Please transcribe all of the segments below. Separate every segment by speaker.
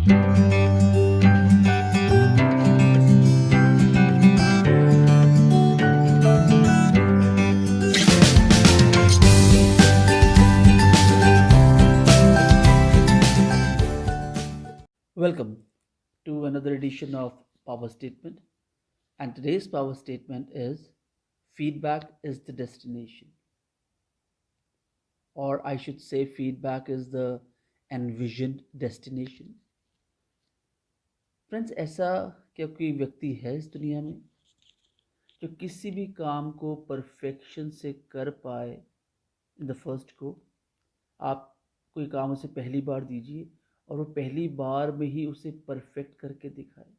Speaker 1: Welcome to another edition of Power Statement. And today's power statement is feedback is the destination, or I should say, feedback is the envisioned destination. Friends, ऐसा क्या कोई व्यक्ति है इस दुनिया में जो किसी भी काम को परफेक्शन से कर पाए इन द फर्स्ट गो? आप कोई काम उसे पहली बार दीजिए और वो पहली बार में ही उसे परफेक्ट करके दिखाए।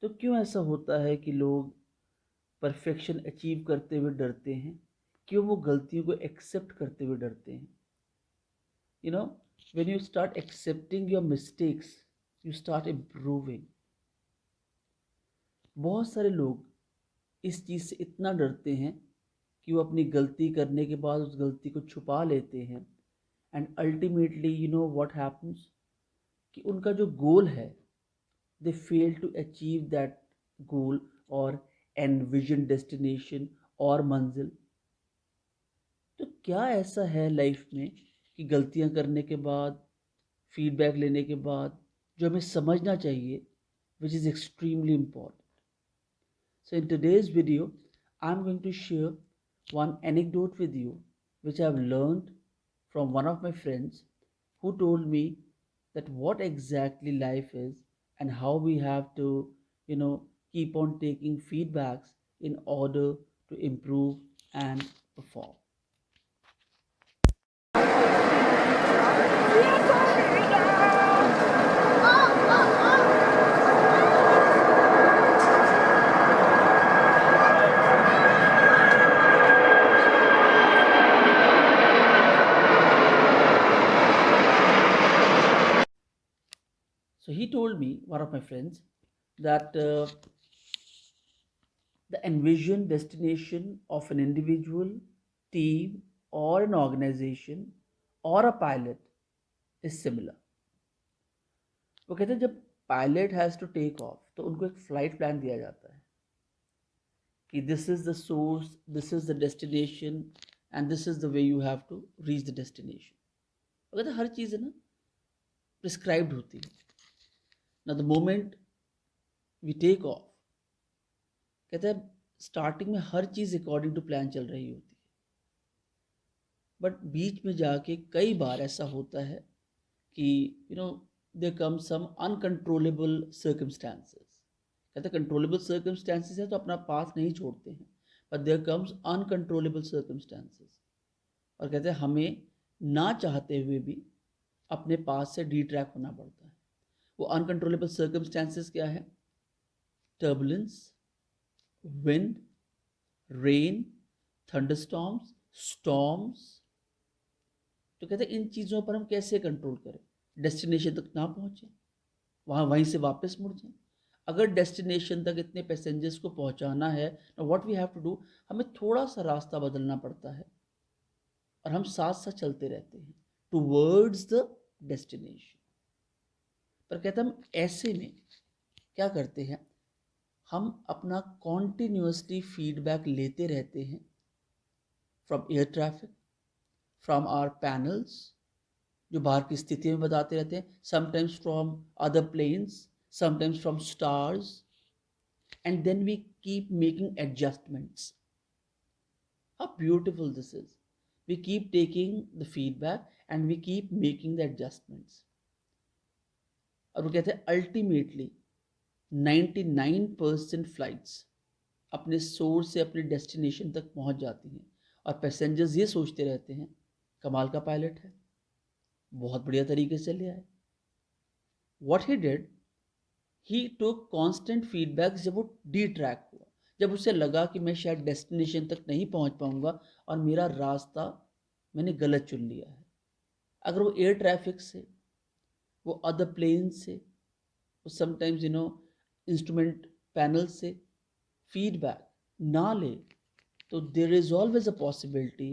Speaker 1: तो क्यों ऐसा होता है कि लोग परफेक्शन अचीव करते हुए डरते हैं? क्यों वो गलतियों को एक्सेप्ट करते हुए डरते हैं? You know, when you start accepting your mistakes, you start improving. बहुत सारे लोग इस चीज़ से इतना डरते हैं कि वो अपनी गलती करने के बाद उस गलती को छुपा लेते हैं। And ultimately you know what happens, कि उनका जो गोल है, they fail to achieve that goal or envision destination और मंजिल। तो क्या ऐसा है लाइफ में कि गलतियां करने के बाद, फीडबैक लेने के बाद, जो हमें समझना चाहिए, which is extremely important? So in today's video, I'm going to share one anecdote with you, which I've learned from one of my friends who told me that what exactly life is and how we have to, keep on taking feedbacks in order to improve and perform. So he told me, one of my friends, that the envisioned destination of an individual, team, or an organization or a pilot is similar. वो कहते हैं, जब pilot has to take off तो उनको एक flight plan दिया जाता है कि this is the source, this is the destination and this is the way you have to reach the destination. वो कहते हैं हर चीज़ है ना प्रिस्क्राइब्ड होती है ना। The moment we take off, कहते हैं स्टार्टिंग में हर चीज़ अकॉर्डिंग टू प्लान चल रही होती है, बट बीच में जाके कई बार ऐसा होता है कि there come some uncontrollable circumstances. कहते हैं कंट्रोलेबल सर्कमस्टांसेस है तो अपना पाथ नहीं छोड़ते हैं, but there comes uncontrollable circumstances, और कहते हैं हमें ना चाहते हुए भी अपने पाथ से डिट्रैक होना पड़ता है। वो अनकंट्रोलेबल सर्कमस्टांसेस क्या है? Turbulence, wind, rain, thunderstorms, storms. तो कहते हैं इन चीज़ों पर हम कैसे कंट्रोल करें? डेस्टिनेशन तक ना पहुँचे, वहीं से वापस मुड़ जाएं। अगर डेस्टिनेशन तक इतने पैसेंजर्स को पहुंचाना है, तो what we have to do, हमें थोड़ा सा रास्ता बदलना पड़ता है और हम साथ साथ चलते रहते हैं टूवर्ड्स द डेस्टिनेशन। पर कहते हैं हम ऐसे में क्या करते हैं, हम अपना कॉन्टिन्यूसली फीडबैक लेते रहते हैं from air traffic, from our panels जो बाहर की स्थिति में बताते रहते हैं, sometimes from other planes, sometimes from stars, and then we keep making adjustments. How beautiful this is. We keep taking the feedback and we keep making the adjustments. और वो कहते हैं अल्टीमेटली 99% फ्लाइट्स अपने सोर्स से अपने destination तक पहुंच जाती हैं और पैसेंजर्स ये सोचते रहते हैं कमाल का पायलट है, बहुत बढ़िया तरीके से ले आए। What he did, he took constant feedback. जब वो डी ट्रैक हुआ, जब उसे लगा कि मैं शायद डेस्टिनेशन तक नहीं पहुंच पाऊंगा और मेरा रास्ता मैंने गलत चुन लिया है, अगर वो एयर ट्रैफिक से, वो अदर प्लेन से, वो समटाइम्स इंस्ट्रूमेंट पैनल से फीडबैक ना ले, तो there is always a possibility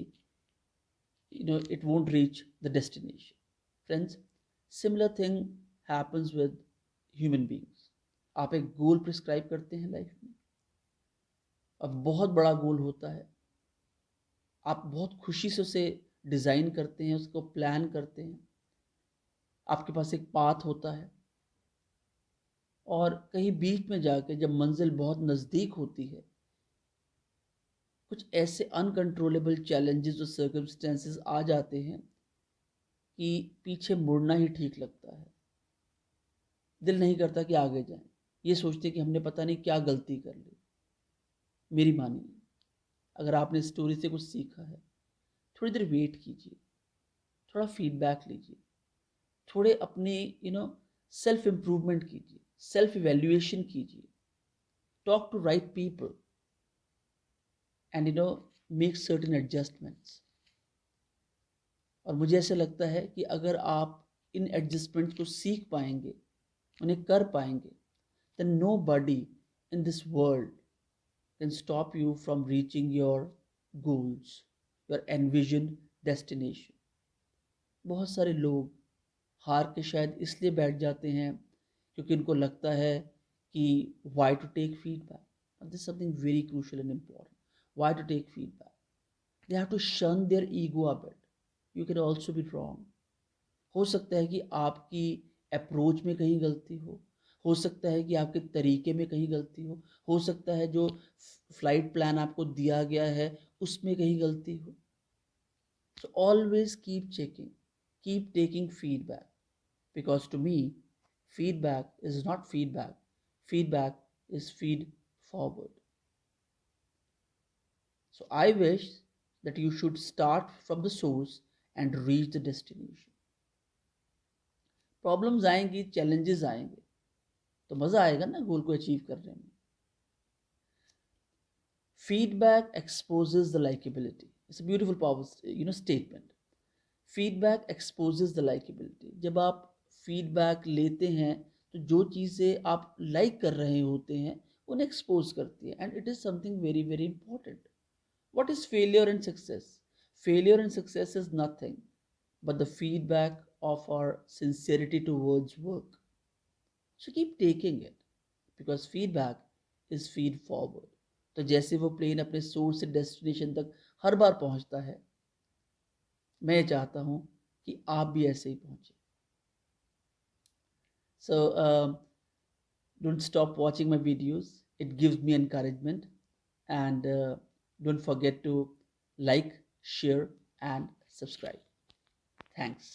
Speaker 1: it won't reach the destination. Friends, similar thing happens with human beings. आप एक गोल प्रिस्क्राइब करते हैं लाइफ में, अब बहुत बड़ा गोल होता है, आप बहुत खुशी से उसे डिज़ाइन करते हैं, उसको प्लान करते हैं, आपके पास एक पाथ होता है, और कहीं बीच में जाके जब मंजिल बहुत नज़दीक होती है, कुछ ऐसे अनकंट्रोलेबल चैलेंजेस और सर्कमस्टेंसेस आ जाते हैं कि पीछे मुड़ना ही ठीक लगता है। दिल नहीं करता कि आगे जाएं, ये सोचते कि हमने पता नहीं क्या गलती कर ली। मेरी मानिए, अगर आपने स्टोरी से कुछ सीखा है, थोड़ी देर वेट कीजिए, थोड़ा फीडबैक लीजिए, थोड़े अपने सेल्फ इम्प्रूवमेंट कीजिए, सेल्फ इवेल्युएशन कीजिए, talk to right people and make certain adjustments. और मुझे ऐसा लगता है कि अगर आप इन एडजस्टमेंट्स को सीख पाएंगे, उन्हें कर पाएंगे, then nobody in this world can stop you from reaching your goals, your envisioned destination. बहुत सारे लोग हार के शायद इसलिए बैठ जाते हैं क्योंकि उनको लगता है कि why to take feedback. And this is something very crucial and important. Why to take feedback? They have to shun their ego a bit. You can also be wrong. हो सकता है कि आपकी अप्रोच में कहीं गलती हो सकता है कि आपके तरीके में कहीं गलती हो सकता है जो फ्लाइट प्लान आपको दिया गया है उसमें कहीं गलती हो। So always keep checking, keep taking feedback, because to me feedback is not feedback, feedback is feed forward. So I wish that you should start from the source and reach the destination. Problems आएंगी, challenges आएंगे, तो मज़ा आएगा ना गोल को achieve करने में. Feedback exposes the likeability. It's a beautiful power statement. Feedback exposes the likeability. जब आप फीडबैक लेते हैं तो जो चीज़ें आप लाइक कर रहे होते हैं उन्हें एक्सपोज करती है, and it is something very very important. What is failure and success? Failure and success is nothing but the feedback of our sincerity towards work. So keep taking it because feedback is feed forward. तो जैसे वो plane अपने source से destination तक हर बार पहुंचता है, मैं चाहता हूं कि आप भी ऐसे ही पहुंचे. So don't stop watching my videos. It gives me encouragement, and don't forget to like, share, and subscribe. Thanks.